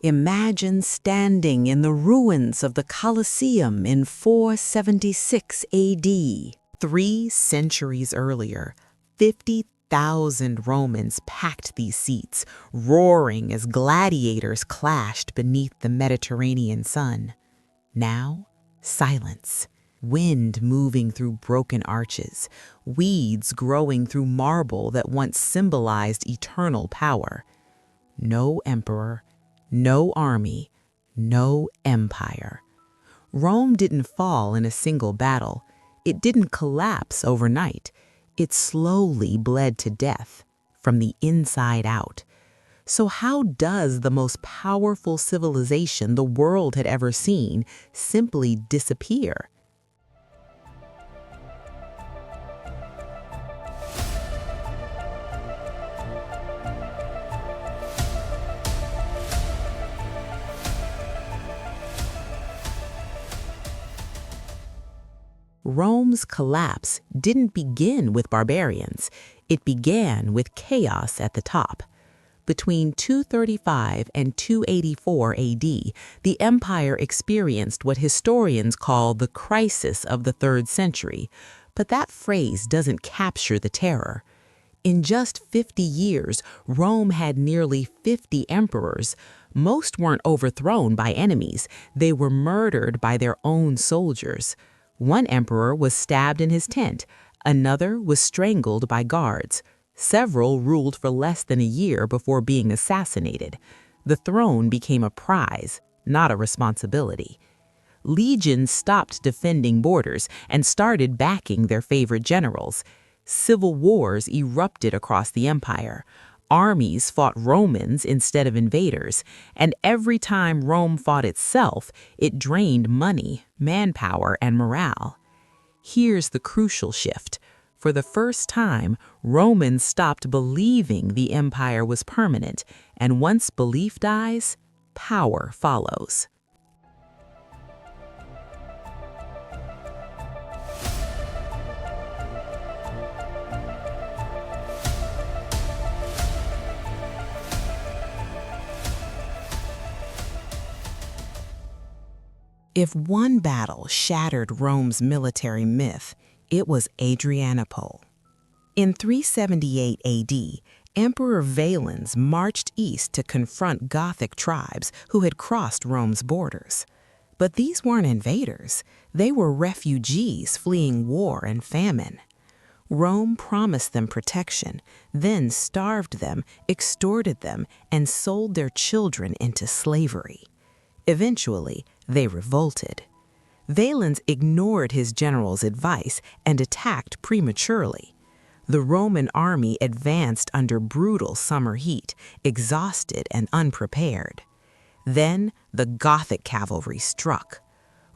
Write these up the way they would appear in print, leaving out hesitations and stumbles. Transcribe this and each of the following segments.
Imagine standing in the ruins of the Colosseum in 476 AD. 3 centuries earlier, 50,000 Romans packed these seats, roaring as gladiators clashed beneath the Mediterranean sun. Now, silence. Wind moving through broken arches, weeds growing through marble that once symbolized eternal power. No emperor, no army, no empire. Rome didn't fall in a single battle. It didn't collapse overnight. It slowly bled to death, from the inside out. So how does the most powerful civilization the world had ever seen simply disappear? Rome's collapse didn't begin with barbarians. It began with chaos at the top. Between 235 and 284 AD, the empire experienced what historians call the crisis of the 3rd century, but that phrase doesn't capture the terror. In just 50 years, Rome had nearly 50 emperors. Most weren't overthrown by enemies. They were murdered by their own soldiers. One emperor was stabbed in his tent. Another was strangled by guards. Several ruled for less than a year before being assassinated. The throne became a prize, not a responsibility. Legions stopped defending borders and started backing their favorite generals. Civil wars erupted across the empire. Armies fought Romans instead of invaders, and every time Rome fought itself, it drained money, manpower, and morale. Here's the crucial shift. For the first time, Romans stopped believing the empire was permanent, and once belief dies, power follows. If one battle shattered Rome's military myth, it was Adrianople. In 378 AD, Emperor Valens marched east to confront Gothic tribes who had crossed Rome's borders. But these weren't invaders. They were refugees fleeing war and famine. Rome promised them protection, then starved them, extorted them, and sold their children into slavery. Eventually, they revolted. Valens ignored his general's advice and attacked prematurely. The Roman army advanced under brutal summer heat, exhausted and unprepared. Then the Gothic cavalry struck.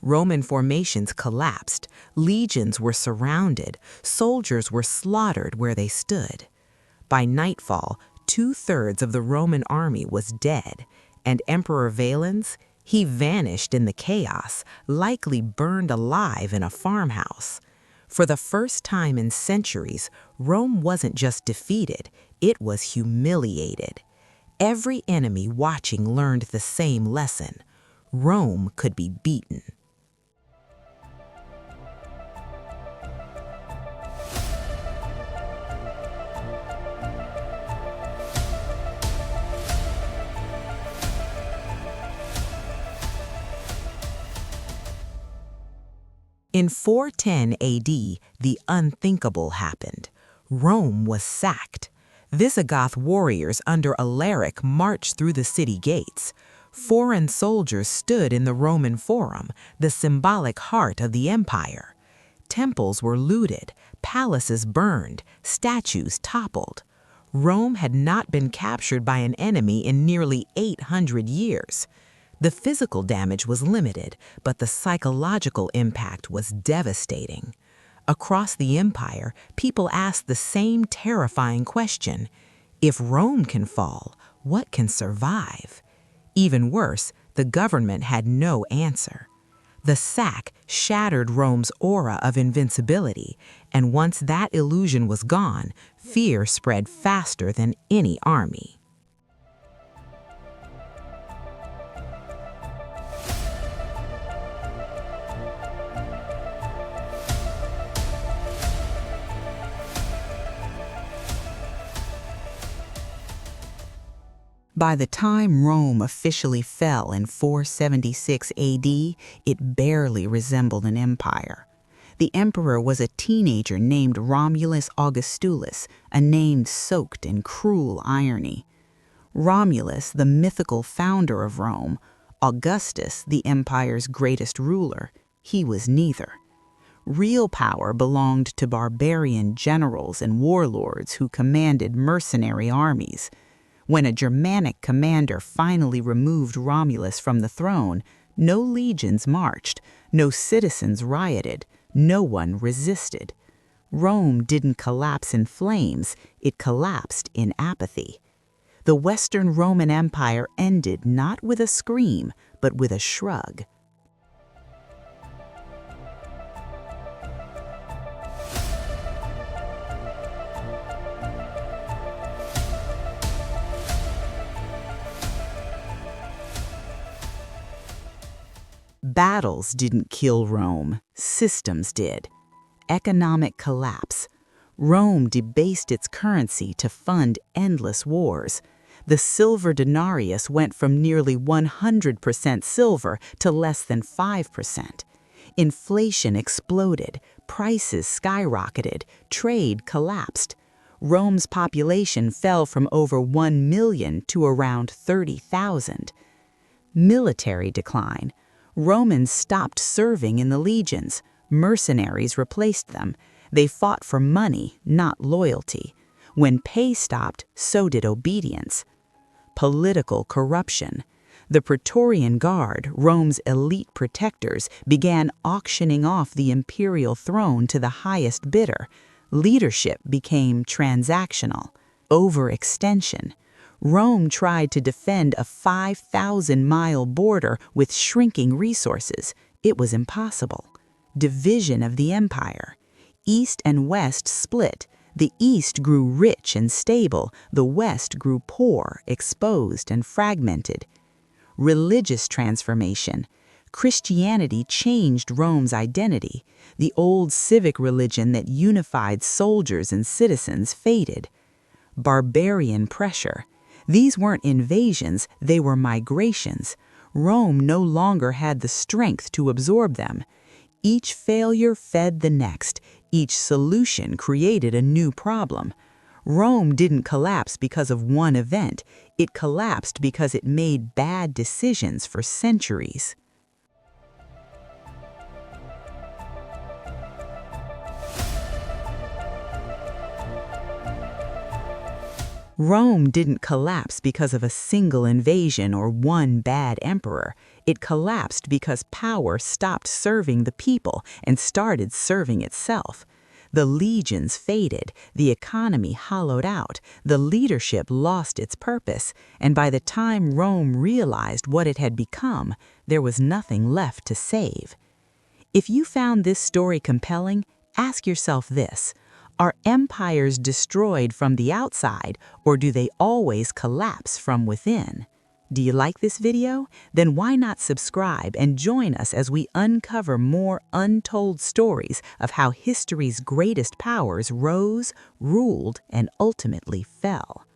Roman formations collapsed, legions were surrounded, soldiers were slaughtered where they stood. By nightfall, 2/3 of the Roman army was dead, and Emperor Valens, he vanished in the chaos, likely burned alive in a farmhouse. For the first time in centuries, Rome wasn't just defeated, it was humiliated. Every enemy watching learned the same lesson: Rome could be beaten. In 410 AD, the unthinkable happened. Rome was sacked. Visigoth warriors under Alaric marched through the city gates. Foreign soldiers stood in the Roman Forum, the symbolic heart of the empire. Temples were looted, palaces burned, statues toppled. Rome had not been captured by an enemy in nearly 800 years. The physical damage was limited, but the psychological impact was devastating. Across the empire, people asked the same terrifying question: if Rome can fall, what can survive? Even worse, the government had no answer. The sack shattered Rome's aura of invincibility, and once that illusion was gone, fear spread faster than any army. By the time Rome officially fell in 476 AD, it barely resembled an empire. The emperor was a teenager named Romulus Augustulus, a name soaked in cruel irony. Romulus, the mythical founder of Rome; Augustus, the empire's greatest ruler. He was neither. Real power belonged to barbarian generals and warlords who commanded mercenary armies. When a Germanic commander finally removed Romulus from the throne, no legions marched, no citizens rioted, no one resisted. Rome didn't collapse in flames, it collapsed in apathy. The Western Roman Empire ended not with a scream, but with a shrug. Battles didn't kill Rome, systems did. Economic collapse. Rome debased its currency to fund endless wars. The silver denarius went from nearly 100% silver to less than 5%. Inflation exploded, prices skyrocketed, trade collapsed. Rome's population fell from over 1 million to around 30,000. Military decline. Romans stopped serving in the legions. Mercenaries replaced them. They fought for money, not loyalty. When pay stopped, so did obedience. Political corruption. The Praetorian Guard, Rome's elite protectors, began auctioning off the imperial throne to the highest bidder. Leadership became transactional. Overextension. Rome tried to defend a 5,000-mile border with shrinking resources. It was impossible. Division of the empire. East and West split. The East grew rich and stable. The West grew poor, exposed, and fragmented. Religious transformation. Christianity changed Rome's identity. The old civic religion that unified soldiers and citizens faded. Barbarian pressure. These weren't invasions, they were migrations. Rome no longer had the strength to absorb them. Each failure fed the next. Each solution created a new problem. Rome didn't collapse because of one event. It collapsed because it made bad decisions for centuries. Rome didn't collapse because of a single invasion or one bad emperor. It collapsed because power stopped serving the people and started serving itself. The legions faded, the economy hollowed out, the leadership lost its purpose, and by the time Rome realized what it had become, there was nothing left to save. If you found this story compelling, ask yourself this: are empires destroyed from the outside, or do they always collapse from within? Do you like this video? Then why not subscribe and join us as we uncover more untold stories of how history's greatest powers rose, ruled, and ultimately fell.